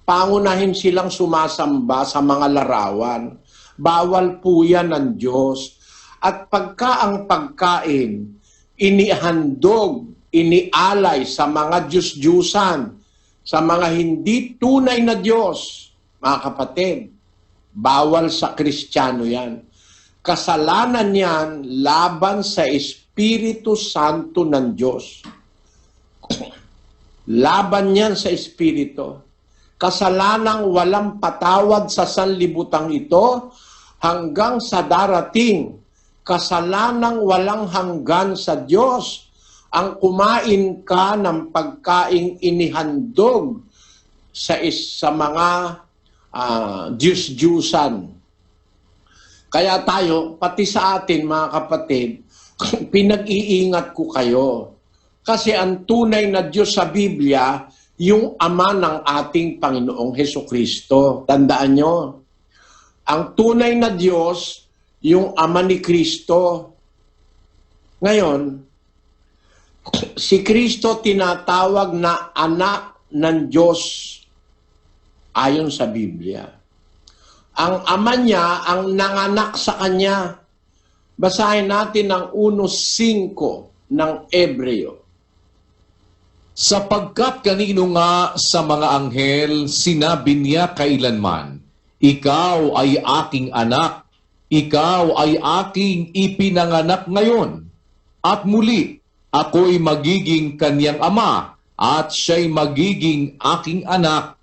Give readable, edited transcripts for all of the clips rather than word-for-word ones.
pangunahin silang sumasamba sa mga larawan. Bawal po yan ng Diyos. At pagka ang pagkain, inihandog, inialay sa mga Diyos-Diyusan, sa mga hindi tunay na Diyos, mga kapatid, bawal sa Kristiyano yan. Kasalanan yan laban sa Espiritu Santo ng Diyos. Laban yan sa Espiritu. Kasalanang walang patawad sa sanlibutang ito hanggang sa darating. Kasalanang walang hanggan sa Diyos ang kumain ka ng pagkaing inihandog sa mga Diyos-Diyusan. Kaya tayo, pati sa atin mga kapatid, pinag-iingat ko kayo. Kasi ang tunay na Diyos sa Biblia, yung Ama ng ating Panginoong Hesukristo. Tandaan nyo, ang tunay na Diyos, yung Ama ni Kristo. Ngayon, si Kristo tinatawag na anak ng Diyos ayon sa Biblia. Ang ama niya ang nanganak sa kanya. Basahin natin ang 1:5 ng Ebreo. Sapagkat kanino nga sa mga anghel sinabi niya kailanman, ikaw ay aking anak, ikaw ay aking ipinanganak ngayon, at muli ako'y magiging kanyang ama, at siya'y magiging aking anak.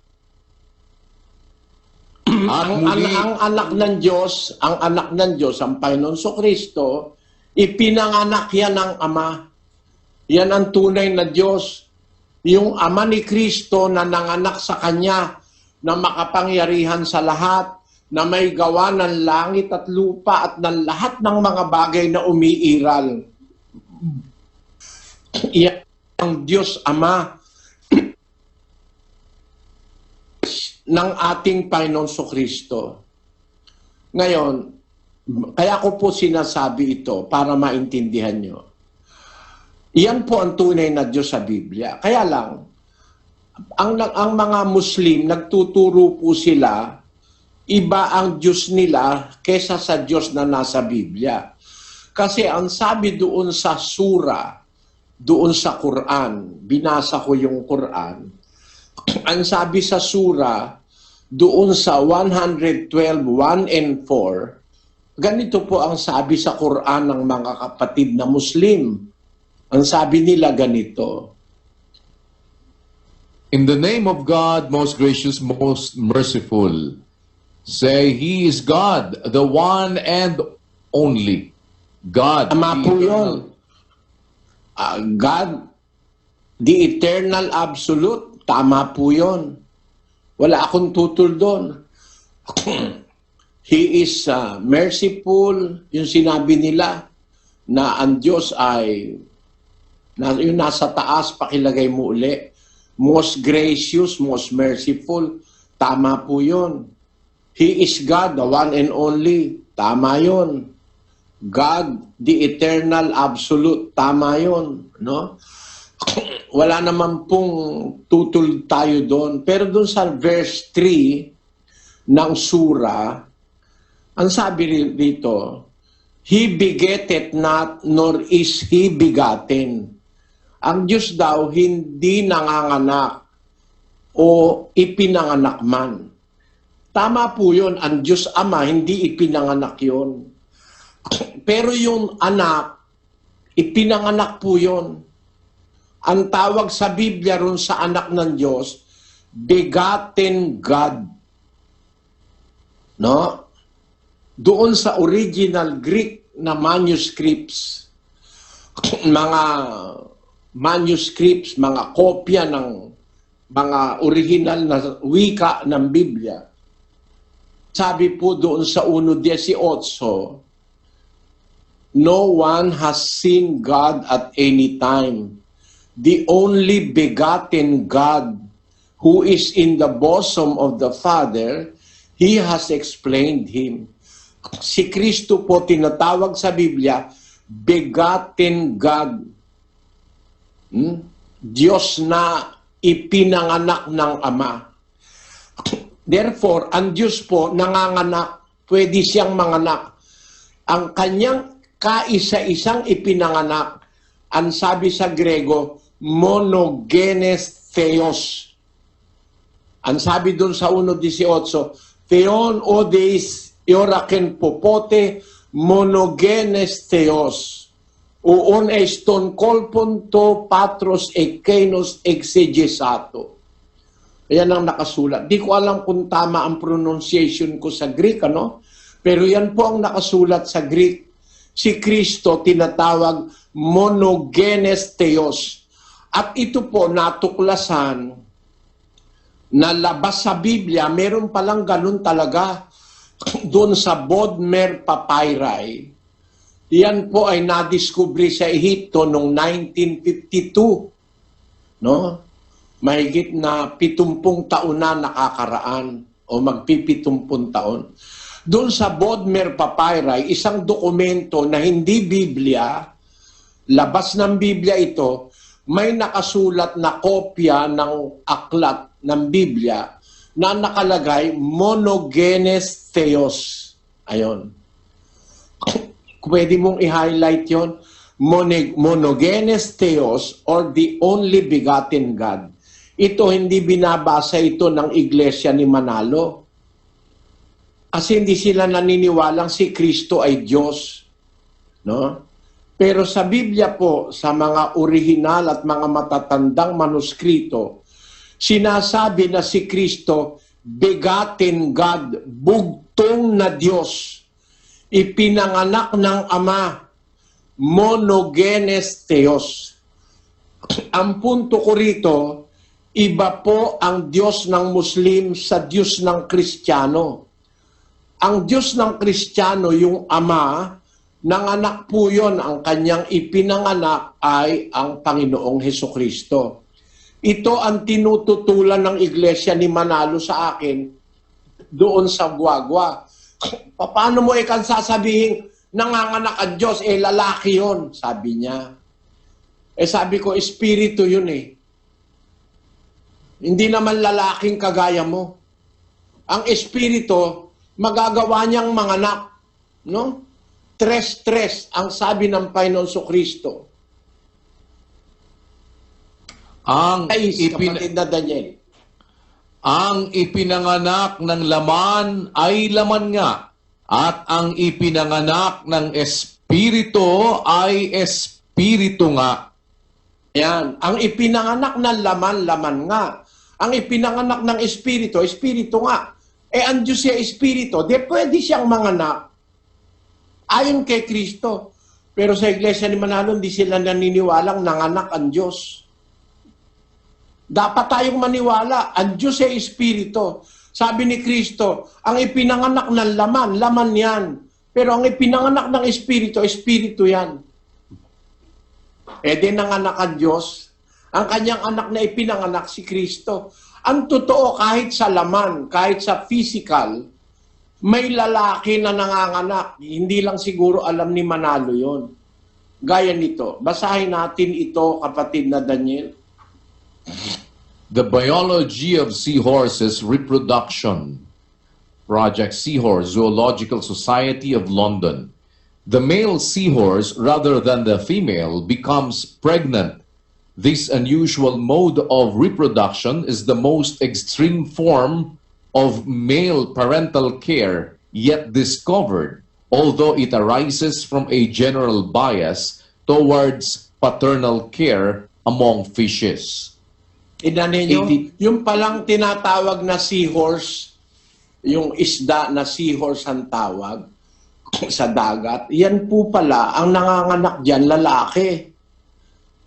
At muli, ang anak ng Diyos, ang Panginoon Kristo, ipinanganak yan ng Ama. Yan ang tunay na Diyos. Yung Ama ni Kristo na nanganak sa Kanya, na makapangyarihan sa lahat, na may gawa ng langit at lupa at ng lahat ng mga bagay na umiiral. Yan ang Diyos Ama ng ating Panginoon Kristo. Ngayon, kaya ko po sinasabi ito para maintindihan nyo. Iyan po ang tunay na Diyos sa Biblia. Kaya lang, ang mga Muslim, nagtuturo po sila, iba ang Diyos nila kesa sa Diyos na nasa Biblia. Kasi ang sabi doon sa surah, doon sa Quran, binasa ko yung Quran, ang sabi sa surah, doon sa 112:1 and 4, ganito po ang sabi sa Quran ng mga kapatid na Muslim. Ang sabi nila ganito, in the name of God, most gracious, most merciful, say, He is God, the one and only. God. Tama po yun. God, the eternal absolute, tama po yun. Wala akong tutol doon. He is merciful, yung sinabi nila, na ang Diyos ay, yung nasa taas, pakilagay mo uli. Most gracious, most merciful, tama po yun. He is God, the one and only, tama yun. God, the eternal absolute, tama yun. No? Wala naman pong tutol tayo doon. Pero doon sa verse 3 ng surah, ang sabi dito, He begeteth not, nor is He begotten. Ang Diyos daw hindi nanganganak o ipinanganak man. Tama po yun, ang Diyos Ama hindi ipinanganak yun. Pero yung anak, ipinanganak po yun. Ang tawag sa Biblia ron sa anak ng Diyos, begotten God. No? Doon sa original Greek na manuscripts, mga manuscripts, mga kopya ng mga original na wika ng Biblia, sabi po doon sa 1:18, no one has seen God at any time. The only begotten God who is in the bosom of the Father, He has explained Him. Si Kristo po tinatawag sa Biblia, begotten God. Diyos na ipinanganak ng Ama. Therefore, ang Diyos po nanganganak, pwede siyang manganak. Ang kanyang kaisa-isang ipinanganak, ang sabi sa Grego, monogenes theos. Ang sabi dun sa 1:18, theon odeis ioraken popote monogenes theos. Uon eston kolpon to patros ekenos exegesato. Ayan ang nakasulat. Di ko alam kung tama ang pronunciation ko sa Greek, ano? Pero yan po ang nakasulat sa Greek. Si Kristo tinatawag monogenes theos. At ito po natuklasan na labas sa Biblia, meron palang ganun talaga doon sa Bodmer Papyri. Yan po ay nadiskubre sa Ehipto noong 1952. No? Mahigit na 70 taon na nakakaraan o magpi-70 taon. Doon sa Bodmer Papyri, isang dokumento na hindi Biblia, labas ng Biblia ito, may nakasulat na kopya ng aklat ng Biblia na nakalagay monogenes theos. Ayon. Pwede mong i-highlight yon, monogenes theos or the only begotten God. Ito, hindi binabasa ito ng iglesia ni Manalo. Kasi hindi sila naniniwalang si Kristo ay Diyos. No? Pero sa Biblia po, sa mga orihinal at mga matatandang manuskrito, sinasabi na si Kristo, begotten God, bugtong na Diyos, ipinanganak ng Ama, monogenes theos. Ang punto ko rito, iba po ang Diyos ng Muslim sa Diyos ng Kristiyano. Ang Diyos ng Kristiyano, yung Ama, nanganak po yun, ang kanyang ipinanganak ay ang Panginoong Hesukristo. Ito ang tinututulan ng iglesia ni Manalo sa akin doon sa Guagua. Paano mo ikan sasabihin, nanganganak ang Diyos, lalaki yun, sabi niya. Sabi ko, espiritu yun eh. Hindi naman lalaking kagaya mo. Ang espiritu, magagawa niyang manganak. No? Tres, ang sabi ng Panginoon Kristo. Kapatid na Daniel. Ang ipinanganak ng laman ay laman nga, at ang ipinanganak ng espiritu ay espiritu nga. Yan. Ang ipinanganak ng laman, laman nga. Ang ipinanganak ng espiritu, espiritu nga. Ang Diyos siya espiritu, di pwede siyang manganak. Ayon kay Kristo. Pero sa iglesia ni Manalo, hindi sila naniniwalang nanganak ang Diyos. Dapat tayong maniwala, ang Diyos ay espiritu. Sabi ni Kristo, ang ipinanganak ng laman, laman yan. Pero ang ipinanganak ng espiritu, espiritu yan. Di nanganak ang Diyos. Ang kanyang anak na ipinanganak si Kristo. Ang totoo, kahit sa laman, kahit sa physical, may lalaki na nanganganak. Hindi lang siguro alam ni Manalo yon. Gaya nito. Basahin natin ito, kapatid na Daniel. The Biology of Seahorses Reproduction Project Seahorse Zoological Society of London. The male seahorse, rather than the female, becomes pregnant. This unusual mode of reproduction is the most extreme form of male parental care yet discovered, although it arises from a general bias towards paternal care among fishes. Inanin nyo, yung palang tinatawag na seahorse, yung isda na seahorse ang tawag sa dagat, yan po pala, ang nanganganak dyan, lalaki.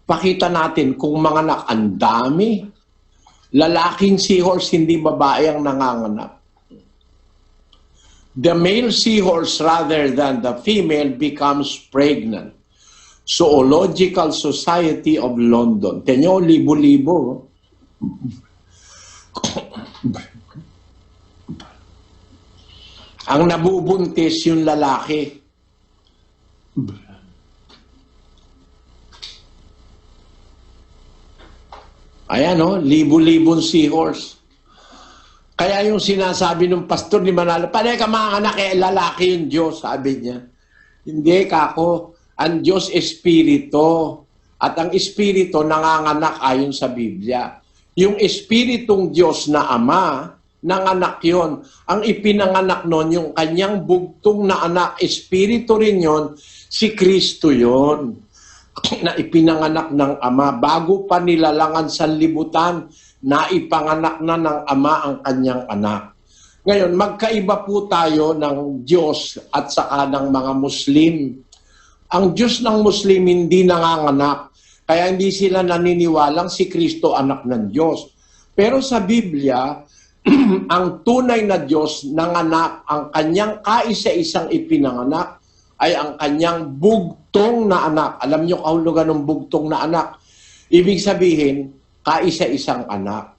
Pakita natin kung manganak ang dami. Lalaking seahorse, hindi babae ang nanganganak. The male seahorse rather than the female becomes pregnant. Zoological Society of London. Tenyo, libo-libo. Ang nabubuntis yung lalaki. Ayan, libo-libong seahorse. Kaya yung sinasabi ng pastor ni Manalo, panay ka mga anak, lalaki yung Diyos, sabi niya. Hindi, kako. Ang Diyos Espiritu. At ang Espiritu nanganganak ayon sa Biblia. Yung Espiritong Diyos na Ama, nanganak yon. Ang ipinanganak nun, yung kanyang bugtong na anak, Espiritu rin yon, si Kristo yon. Na ipinanganak ng Ama. Bago pa nilalangan sa libutan, na ipanganak na ng Ama ang kanyang anak. Ngayon, magkaiba po tayo ng Diyos at saka ng mga Muslim. Ang Diyos ng Muslim hindi nanganganak, kaya hindi sila naniniwalang si Kristo anak ng Diyos. Pero sa Biblia, ang tunay na Diyos nanganak, ang kanyang kaisa-isang ipinanganak ay ang kanyang bugtong na anak. Alam niyo kahulugan ng bugtong na anak? Ibig sabihin, kaisa-isang anak.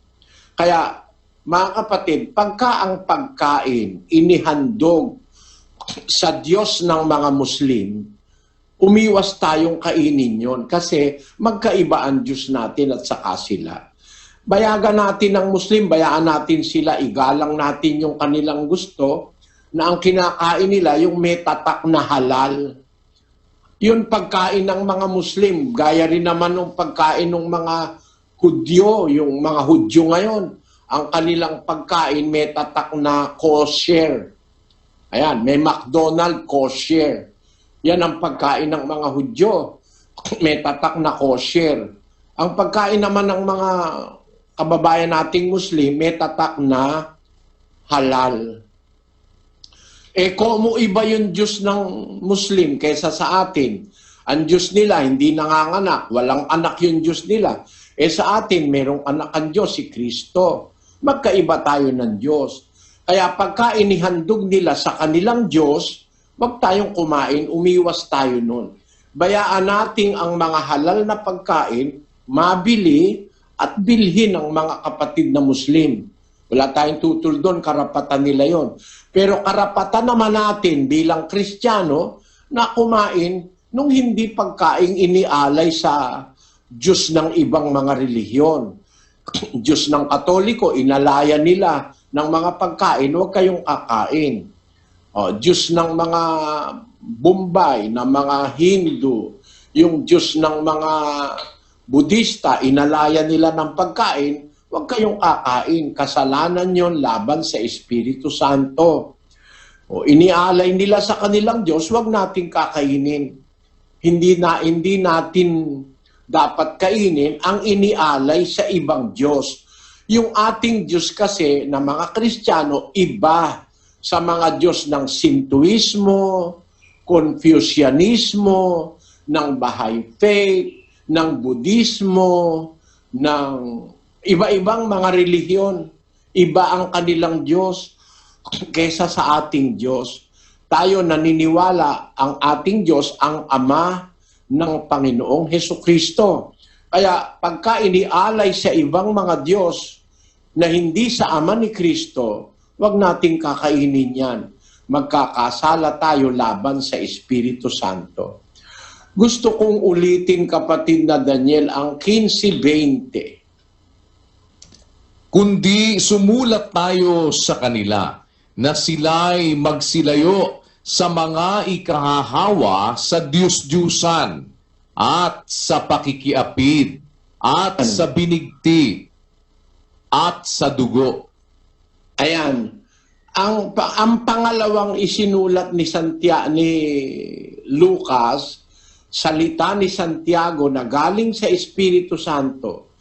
Kaya, mga kapatid, pagka ang pagkain inihandog sa Diyos ng mga Muslim, umiwas tayong kainin yon kasi magkaiba ang Diyos natin at saka sila. Bayagan natin ang Muslim, bayaan natin sila, igalang natin yung kanilang gusto na ang kinakain nila yung may tatak na halal. Yun pagkain ng mga Muslim, gaya rin naman ng pagkain ng mga Hudyo, yung mga Hudyo ngayon, ang kanilang pagkain may tatak na kosher. Ayan, may McDonald's kosher. Yan ang pagkain ng mga Hudyo. May tatak na kosher. Ang pagkain naman ng mga kababayan nating Muslim, may tatak na halal. Kung iba yung Diyos ng Muslim kaysa sa atin, ang Diyos nila hindi nanganganak, walang anak yung Diyos nila. Sa atin, merong anak ang Diyos, si Kristo. Magkaiba tayo ng Diyos. Kaya pagka inihandog nila sa kanilang Diyos, wag tayong kumain, umiwas tayo nun. Bayaan natin ang mga halal na pagkain, mabili at bilhin ng mga kapatid na Muslim. Wala tayong tutol doon, karapatan nila yon. Pero karapatan naman natin bilang Kristiyano na kumain nung hindi pagkain inialay sa Diyos ng ibang mga relihiyon. Diyos ng Katoliko, inalaya nila ng mga pagkain, huwag kayong kakain. Diyos ng mga Bombay, ng mga Hindu, yung Diyos ng mga Budista, inalaya nila ng pagkain, huwag kayong kakain. Kasalanan yon laban sa Espiritu Santo. Inialay nila sa kanilang Diyos, huwag nating kakainin. Hindi natin dapat kainin ang inialay sa ibang Diyos. Yung ating Diyos kasi na mga Kristiyano, iba sa mga Diyos ng Sintoismo, Confucianismo, ng Baha'i Faith, ng Budismo, ng iba-ibang mga relihiyon. Iba ang kanilang Diyos kaysa sa ating Diyos. Tayo naniniwala ang ating Diyos ang Ama ng Panginoong Hesukristo. Kaya pagka inialay sa ibang mga Diyos na hindi sa Ama ni Kristo, wag nating kakainin yan. Magkakasala tayo laban sa Espiritu Santo. Gusto kong ulitin, kapatid na Daniel, ang 15:20. Kundi sumulat tayo sa kanila na sila'y magsilayo sa mga ikahahawa sa Diyos-Diyusan at sa pakikiapid at sa binigti at sa dugo. Ayan. Ang pangalawang isinulat ni Lucas, salita ni Santiago na galing sa Espiritu Santo.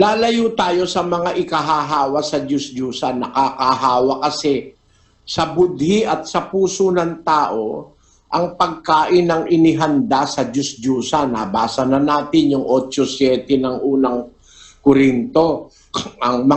Lalayo tayo sa mga ikahahawa sa Diyos-Diyusan. Nakakahawa kasi sa budhi at sa puso ng tao ang pagkain ng inihanda sa Diyos-Diyusan. Nabasa na natin yung 8:7 ng unang Korinto. Ang mga